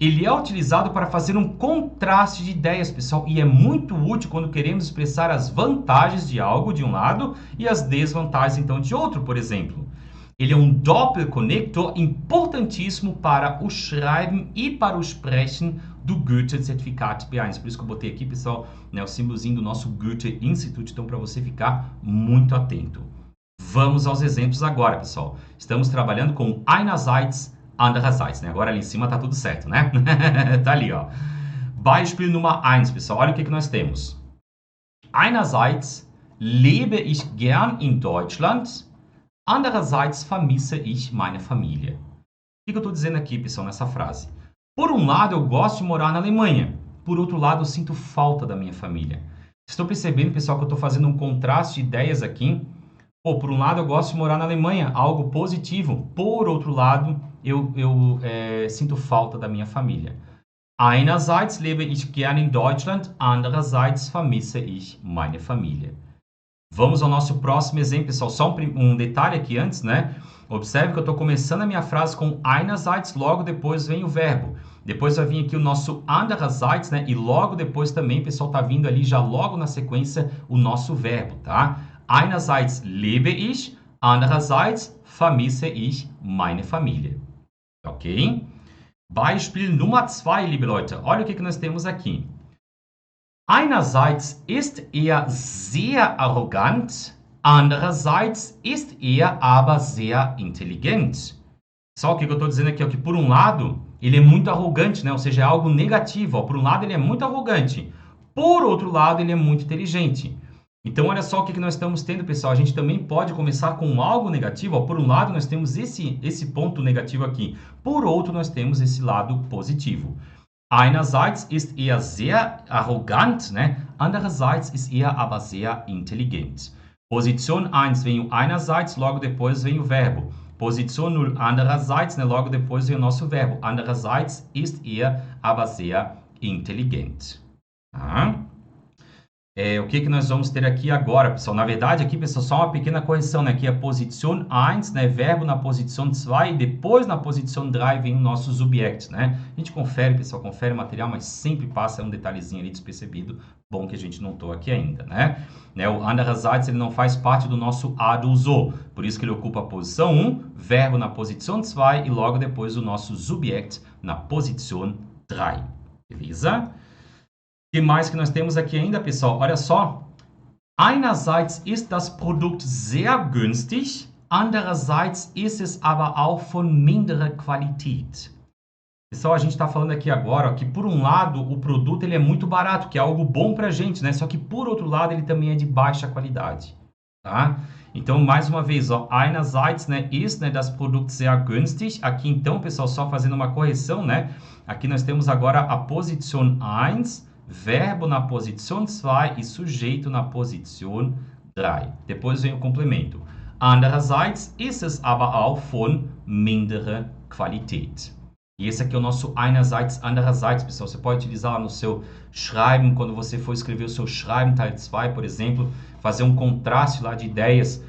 Ele é utilizado para fazer um contraste de ideias, pessoal, e é muito útil quando queremos expressar as vantagens de algo de um lado e as desvantagens, então, de outro, por exemplo. Ele é um Doppelconnector importantíssimo para o Schreiben e para o Sprechen do Goethe-Zertifikat B1. Por isso que eu botei aqui, pessoal, né, o símbolozinho do nosso Goethe-Institut, então para você ficar muito atento. Vamos aos exemplos agora, pessoal. Estamos trabalhando com einerseits, andererseits, né? Agora ali em cima tá tudo certo, né? Tá ali, ó. Beispiel Nummer 1, pessoal. Olha o que nós temos. Einerseits lebe ich gern in Deutschland, andererseits vermisse ich meine Familie. O que eu estou dizendo aqui, pessoal, nessa frase? Por um lado, eu gosto de morar na Alemanha. Por outro lado, eu sinto falta da minha família. Estou percebendo, pessoal, que eu estou fazendo um contraste de ideias aqui. Pô, por um lado, eu gosto de morar na Alemanha, algo positivo. Por outro lado, eu sinto falta da minha família. Einerseits lebe ich gerne in Deutschland, andererseits vermisse ich meine Familie. Vamos ao nosso próximo exemplo, pessoal. Só um detalhe aqui antes, né? Observe que eu estou começando a minha frase com einerseits, logo depois vem o verbo. Depois vai vir aqui o nosso andererseits, né? E logo depois também, pessoal, está vindo ali já logo na sequência o nosso verbo, tá? Einerseits lebe ich, andererseits vermisse ich meine Familie. Ok? Beispiel Nummer 2, liebe Leute. Olha o que nós temos aqui. Einerseits ist er sehr arrogant, andererseits ist er aber sehr intelligent. Só o que eu estou dizendo aqui é que, por um lado, ele é muito arrogante, né? Ou seja, é algo negativo. Ó. Por um lado, ele é muito arrogante. Por outro lado, ele é muito inteligente. Então, olha só o que nós estamos tendo, pessoal. A gente também pode começar com algo negativo. Ó. Por um lado, nós temos esse ponto negativo aqui. Por outro, nós temos esse lado positivo. Einerseits ist er sehr arrogant, né? Andererseits ist er aber sehr intelligent. Position 1 vem o einerseits, logo depois vem o verbo. Position 0 andererseits, né? Logo depois vem o nosso verbo. Andererseits ist er aber sehr intelligent. Tá? O que nós vamos ter aqui agora, pessoal? Na verdade, aqui, pessoal, só uma pequena correção, né? Aqui é Position 1, né? Verbo na posição 2 e depois na posição 3 vem o nosso subject, né? A gente confere, pessoal, confere o material, mas sempre passa um detalhezinho ali despercebido. Bom que a gente não estou aqui ainda, né? O andererseits, ele não faz parte do nosso aduso, por isso que ele ocupa a posição 1, verbo na posição 2 e logo depois o nosso subject na posição 3. Beleza? O que mais que nós temos aqui ainda, pessoal? Olha só. Einerseits ist das Produkt sehr günstig, andererseits ist es aber auch von minderer Qualität. Pessoal, a gente está falando aqui agora ó, que, por um lado, o produto ele é muito barato, que é algo bom para a gente, né? Só que, por outro lado, ele também é de baixa qualidade, tá? Então, mais uma vez, ó, einerseits, né, ist, né, das Produkt sehr günstig. Aqui, então, pessoal, só fazendo uma correção, né? Aqui nós temos agora a posição 1, verbo na posição 2 e sujeito na posição 3. Depois vem o complemento. Andererseits ist es aber auch von minderer Qualität. E esse aqui é o nosso einerseits, andererseits, pessoal. Você pode utilizar lá no seu Schreiben, quando você for escrever o seu Schreiben Teil 2, por exemplo, fazer um contraste lá de ideias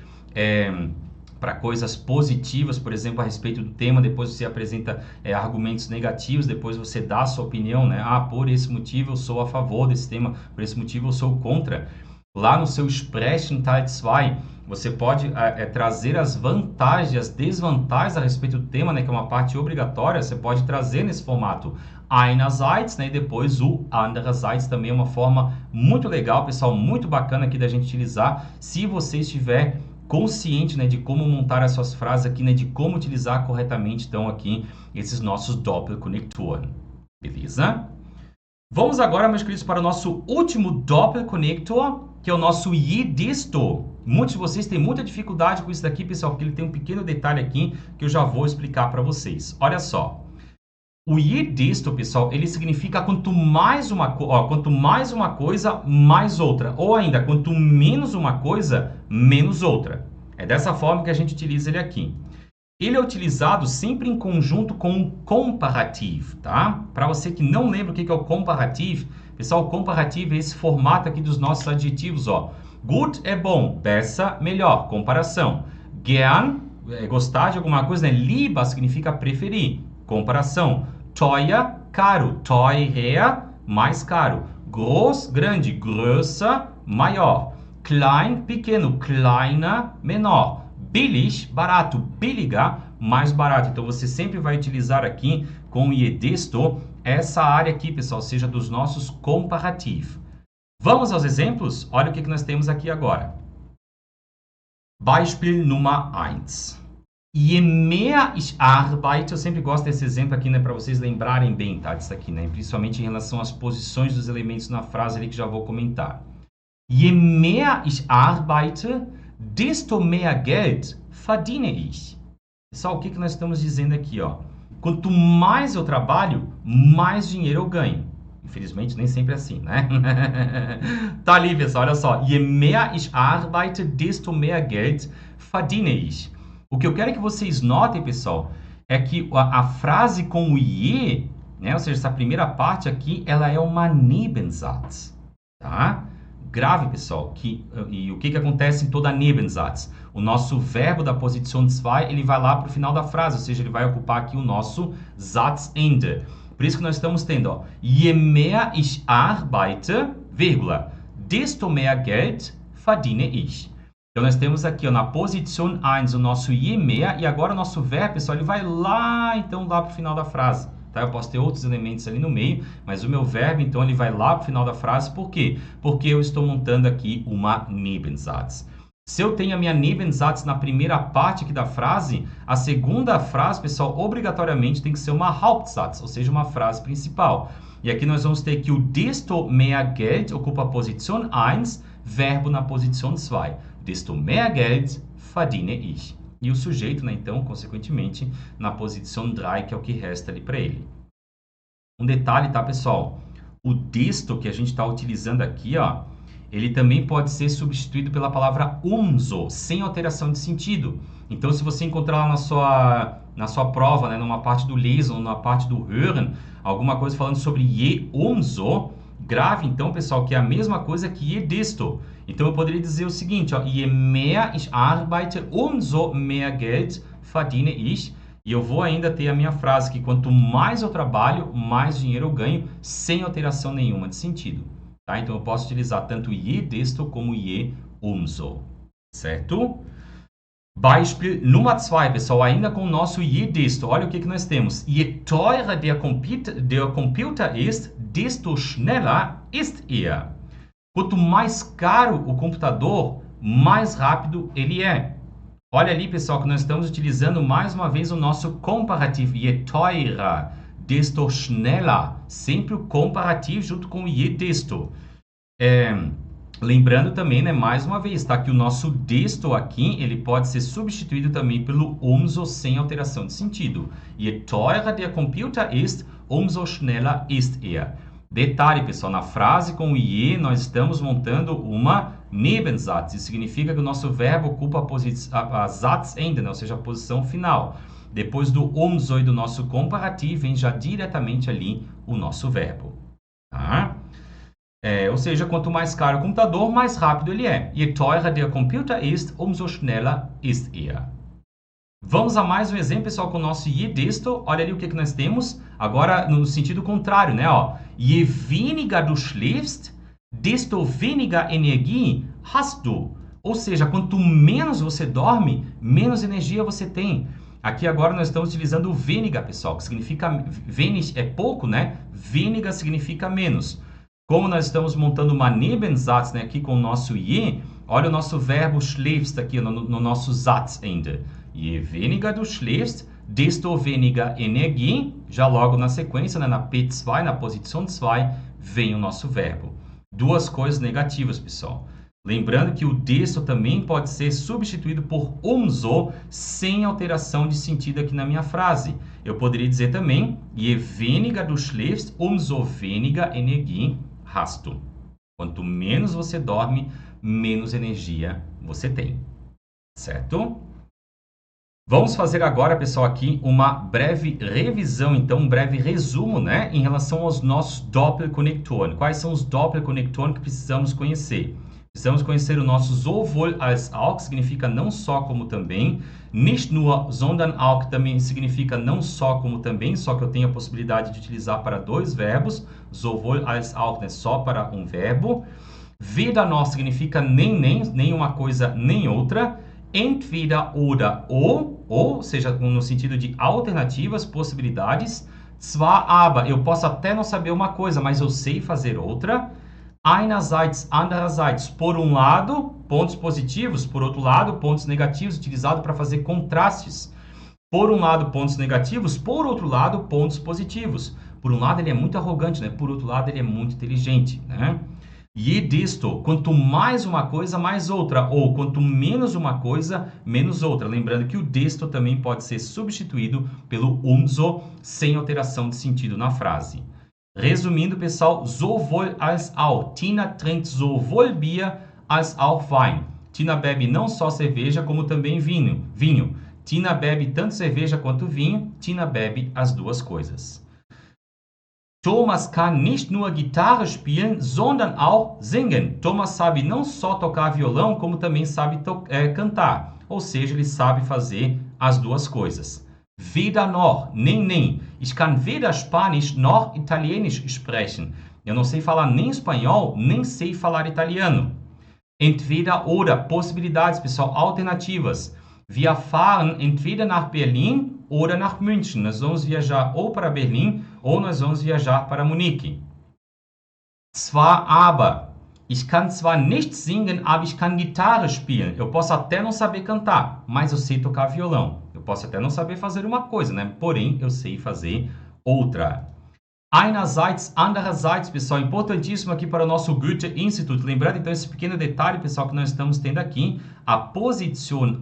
para coisas positivas, por exemplo, a respeito do tema, depois você apresenta argumentos negativos, depois você dá a sua opinião, né? Por esse motivo eu sou a favor desse tema, por esse motivo eu sou contra. Lá no seu Sprechen Teil 2, você pode trazer as vantagens e as desvantagens a respeito do tema, né, que é uma parte obrigatória, você pode trazer nesse formato einerseits, né, e depois o andererseits também é uma forma muito legal, pessoal, muito bacana aqui da gente utilizar, se você estiver consciente, né, de como montar as suas frases aqui, né, de como utilizar corretamente, então, aqui, esses nossos Doppelkonnektoren. Beleza? Vamos agora, meus queridos, para o nosso último Doppelkonnektor, que é o nosso Jedisto. Muitos de vocês têm muita dificuldade com isso daqui, pessoal, porque ele tem um pequeno detalhe aqui que eu já vou explicar para vocês. Olha só. O Jedisto, pessoal, ele significa quanto mais uma coisa, mais outra. Ou ainda, quanto menos uma coisa, menos outra. É dessa forma que a gente utiliza ele aqui. Ele é utilizado sempre em conjunto com o comparativo, tá? Para você que não lembra o que é o comparativo, pessoal, o comparativo é esse formato aqui dos nossos adjetivos, ó. Gut é bom, besser, melhor, comparação. Gern, é gostar de alguma coisa, né? Lieber significa preferir, comparação. Teuer, caro, teurer, mais caro. Groß, grande, größer, maior. Klein, pequeno, kleiner, menor. Billig, barato, billiger, mais barato. Então, você sempre vai utilizar aqui com o Jedisto essa área aqui, pessoal, seja dos nossos comparativos. Vamos aos exemplos? Olha o que nós temos aqui agora. Beispiel Nummer 1. Je mehr ich arbeite, eu sempre gosto desse exemplo aqui, né, para vocês lembrarem bem, tá, disso aqui, né, principalmente em relação às posições dos elementos na frase ali que já vou comentar. Je mehr ich arbeite, desto mehr Geld verdiene ich. Pessoal, o que nós estamos dizendo aqui, ó? Quanto mais eu trabalho, mais dinheiro eu ganho. Infelizmente, nem sempre é assim, né? Tá ali, pessoal, olha só. Je mehr ich arbeite, desto mehr Geld verdiene ich. O que eu quero que vocês notem, pessoal, é que a frase com o je, né? Ou seja, essa primeira parte aqui, ela é uma Nebensatz, tá? Grave, pessoal, e o que acontece em toda Nebensatz? O nosso verbo da posição 2, ele vai lá para o final da frase, ou seja, ele vai ocupar aqui o nosso Satzende. Por isso que nós estamos tendo, ó, je mehr ich arbeite, vírgula, desto mehr Geld verdiene ich. Então, nós temos aqui, ó, na posição 1, o nosso je mehr, e agora o nosso verbo, pessoal, ele vai lá, então, lá para o final da frase. Tá? Eu posso ter outros elementos ali no meio, mas o meu verbo, então, ele vai lá para o final da frase. Por quê? Porque eu estou montando aqui uma Nebensatz. Se eu tenho a minha Nebensatz na primeira parte aqui da frase, a segunda frase, pessoal, obrigatoriamente tem que ser uma Hauptsatz, ou seja, uma frase principal. E aqui nós vamos ter que o desto mehr Geld ocupa a posição 1, verbo na posição 2. Desto mehr Geld verdiene ich. E o sujeito, né, então, consequentemente, na posição 3, que é o que resta ali para ele. Um detalhe, tá, pessoal? O desto que a gente está utilizando aqui, ó, ele também pode ser substituído pela palavra umso, sem alteração de sentido. Então, se você encontrar lá na sua prova, né, numa parte do Lesen, numa parte do Hören, alguma coisa falando sobre je umso, grave, então, pessoal, que é a mesma coisa que je desto. Então, eu poderia dizer o seguinte, ó, je mehr ich arbeite, umso mehr Geld verdiene ich. E eu vou ainda ter a minha frase que quanto mais eu trabalho, mais dinheiro eu ganho, sem alteração nenhuma de sentido. Tá? Então, eu posso utilizar tanto je desto como je umso. Certo? Beispiel Nummer 2, pessoal, ainda com o nosso je desto. Olha o que nós temos. Je teurer der Computer ist, desto schneller ist er. Quanto mais caro o computador, mais rápido ele é. Olha ali, pessoal, que nós estamos utilizando mais uma vez o nosso comparativo. Je teurer, desto schneller. Sempre o comparativo junto com o je desto. Lembrando também, né, mais uma vez, tá, que o nosso desto aqui, ele pode ser substituído também pelo umso sem alteração de sentido. Je teurer der Computer ist, umso schneller ist er. Detalhe, pessoal, na frase com o je, nós estamos montando uma Nebensatz. Isso significa que o nosso verbo ocupa a Satzende, né? Ou seja, a posição final. Depois do umso e do nosso comparativo, vem já diretamente ali o nosso verbo. Tá? Ou seja, quanto mais caro o computador, mais rápido ele é. Je teurer der Computer ist, umso schneller ist er. Vamos a mais um exemplo, pessoal, com o nosso je desto. Olha ali o que nós temos. Agora, no sentido contrário, né? Ó, je weniger du schläfst, desto weniger Energie hast du. Ou seja, quanto menos você dorme, menos energia você tem. Aqui agora nós estamos utilizando o weniger, pessoal, que significa... wenig é pouco, né? Weniger significa menos. Como nós estamos montando uma Nebensatz, né, aqui com o nosso je, olha o nosso verbo schläfst aqui no nosso Satzende. Je weniger du schläfst, desto weniger Energie. Já logo na sequência, né, na P2, na posição 2, vem o nosso verbo. Duas coisas negativas, pessoal. Lembrando que o desto também pode ser substituído por umso, sem alteração de sentido aqui na minha frase. Eu poderia dizer também, je weniger du schläfst, umso weniger Energie hast du. Quanto menos você dorme, menos energia você tem. Certo? Vamos fazer agora, pessoal, aqui uma breve revisão, então, um breve resumo, né, em relação aos nossos Doppelkonnektoren. Quais são os Doppelkonnektoren que precisamos conhecer? Precisamos conhecer o nosso sowohl als auch, que significa não só como também. Nicht nur, sondern auch, que também significa não só como também, só que eu tenho a possibilidade de utilizar para dois verbos. Sowohl als auch, né, só para um verbo. Weder noch significa nem uma coisa nem outra. Entweder oder ou seja, no sentido de alternativas, possibilidades. Zwar aber, eu posso até não saber uma coisa, mas eu sei fazer outra. Einerseits, andererseits, por um lado, pontos positivos, por outro lado, pontos negativos, utilizado para fazer contrastes. Por um lado, pontos negativos, por outro lado, pontos positivos. Por um lado, ele é muito arrogante, né? Por outro lado, ele é muito inteligente, né? Je desto, quanto mais uma coisa, mais outra, ou quanto menos uma coisa, menos outra. Lembrando que o desto também pode ser substituído pelo umso, sem alteração de sentido na frase. Resumindo, pessoal, sowohl als auch. Tina trinkt sowohl Bier als auch Wein. Tina bebe não só cerveja, como também vinho. Tina bebe tanto cerveja quanto vinho. Tina bebe as duas coisas. Thomas kann nicht nur Gitarre spielen, sondern auch singen. Thomas sabe não só tocar violão, como também sabe cantar. Ou seja, ele sabe fazer as duas coisas. Weder noch, nem. Ich kann weder Spanisch noch Italienisch sprechen. Eu não sei falar nem espanhol, nem sei falar italiano. Entweder oder, possibilidades, pessoal, alternativas. Wir fahren entweder nach Berlin oder nach München. Nós vamos viajar ou para Berlim ou nós vamos viajar para Munique. Zwar aber, Ich kann zwar nicht singen, aber ich kann Gitarre spielen. Eu posso até não saber cantar, mas eu sei tocar violão. Eu posso até não saber fazer uma coisa, né? Porém, eu sei fazer outra. Einerseits, andererseits, pessoal, importantíssimo aqui para o nosso Goethe-Institut. Lembrando, então, esse pequeno detalhe, pessoal, que nós estamos tendo aqui, a posição 1,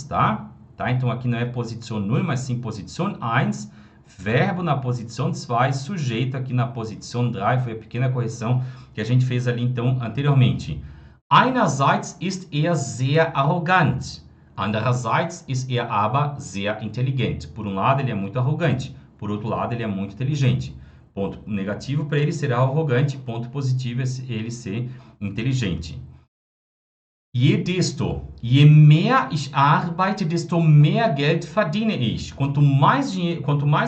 tá? Então, aqui não é posição 0, mas sim posição 1, verbo na posição 2, sujeito aqui na posição 3, foi a pequena correção que a gente fez ali, então, anteriormente. Einerseits ist er sehr arrogant, andererseits ist er aber sehr intelligent. Por um lado, ele é muito arrogante, por outro lado, ele é muito inteligente. Ponto negativo para ele ser arrogante, ponto positivo é ele ser inteligente. Je mehr ich arbeite, desto mehr Geld verdiene ich. Quanto mais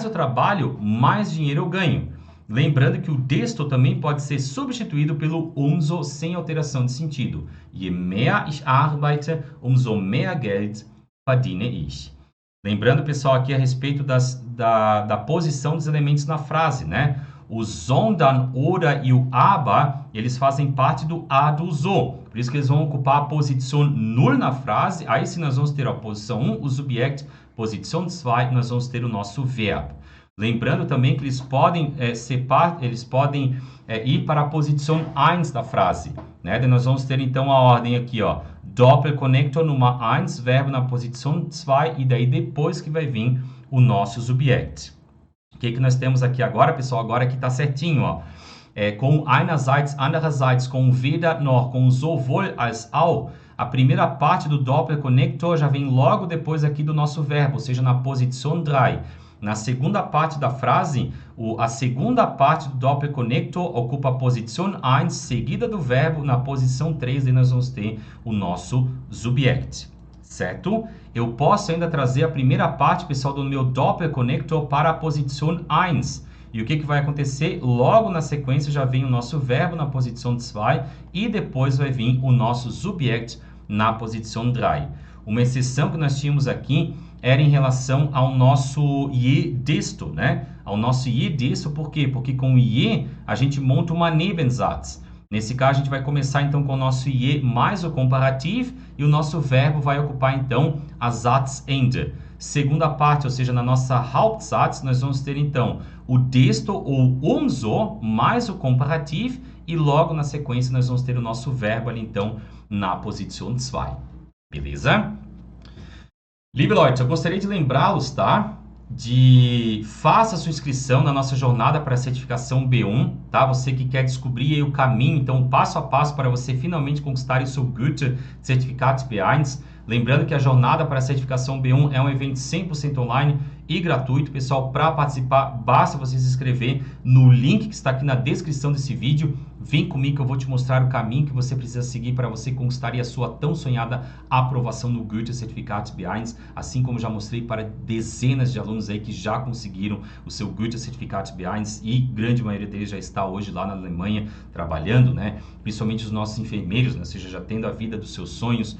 eu trabalho, mais dinheiro eu ganho. Lembrando que o desto também pode ser substituído pelo umso sem alteração de sentido. Je mehr ich arbeite, umso mehr Geld verdiene ich. Lembrando, pessoal, aqui a respeito da posição dos elementos na frase, né? O sondern, oder e o aber, eles fazem parte do a do so. Por isso que eles vão ocupar a posição 0 na frase. Aí sim nós vamos ter a posição 1, o subject, posição 2, nós vamos ter o nosso verbo. Lembrando também que eles podem ir para a posição 1 da frase, né? Daí nós vamos ter então a ordem aqui, ó. Doppelconnector Nummer 1, verbo na posição 2, e daí depois que vai vir o nosso subject. O que nós temos aqui agora, pessoal? Agora aqui está certinho, ó. Com einerseits, andererseits, com weder noch, com sowohl als auch. A primeira parte do Doppelconnector já vem logo depois aqui do nosso verbo, ou seja, na posição 3. Na segunda parte da frase, a segunda parte do Doppelconnector ocupa a posição 1, seguida do verbo, na posição 3, e nós vamos ter o nosso subject, certo? Eu posso ainda trazer a primeira parte, pessoal, do meu Doppelconnector para a posição 1. E o que vai acontecer? Logo na sequência já vem o nosso verbo na posição 2 e depois vai vir o nosso subject na posição 3. Uma exceção que nós tínhamos aqui era em relação ao nosso je desto, né? Ao nosso je desto, por quê? Porque com o je a gente monta uma Nebensatz. Nesse caso, a gente vai começar então com o nosso je mais o comparativo e o nosso verbo vai ocupar então a Satzende. Segunda parte, ou seja, na nossa Hauptsatz, nós vamos ter então o desto ou umso mais o comparativo e logo na sequência nós vamos ter o nosso verbo ali então na posição 2. Beleza? Liebe Leute, eu gostaria de lembrá-los, tá? Faça sua inscrição na nossa jornada para a certificação B1, tá? Você que quer descobrir aí o caminho, então, passo a passo para você finalmente conquistar o seu Goethe Certificados B1. Lembrando que a jornada para a certificação B1 é um evento 100% online e gratuito. Pessoal, para participar, basta você se inscrever no link que está aqui na descrição desse vídeo. Vem comigo que eu vou te mostrar o caminho que você precisa seguir para você conquistar a sua tão sonhada aprovação no Goethe Certificados B1, assim como já mostrei para dezenas de alunos aí que já conseguiram o seu Goethe Certificados B1 e grande maioria deles já está hoje lá na Alemanha trabalhando, né? Principalmente os nossos enfermeiros, né? Ou seja, já tendo a vida dos seus sonhos,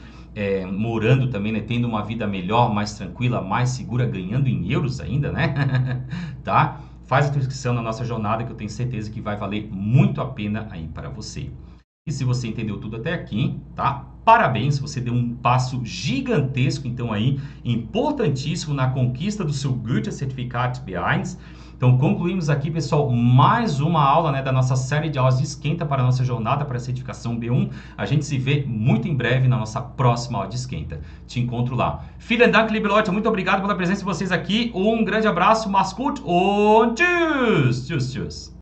morando também, né? Tendo uma vida melhor, mais tranquila, mais segura, ganhando em euros ainda, né? Tá? Faz a tua inscrição na nossa jornada que eu tenho certeza que vai valer muito a pena aí para você. E se você entendeu tudo até aqui, tá? Parabéns, você deu um passo gigantesco, então aí, importantíssimo na conquista do seu Goethe Certificado B1. Então, concluímos aqui, pessoal, mais uma aula, né, da nossa série de aulas de esquenta para a nossa jornada para a certificação B1. A gente se vê muito em breve na nossa próxima aula de esquenta. Te encontro lá. Vielen Dank, liebe Leute. Muito obrigado pela presença de vocês aqui. Um grande abraço, mach's gut und tschüss. Tschüss, tschüss.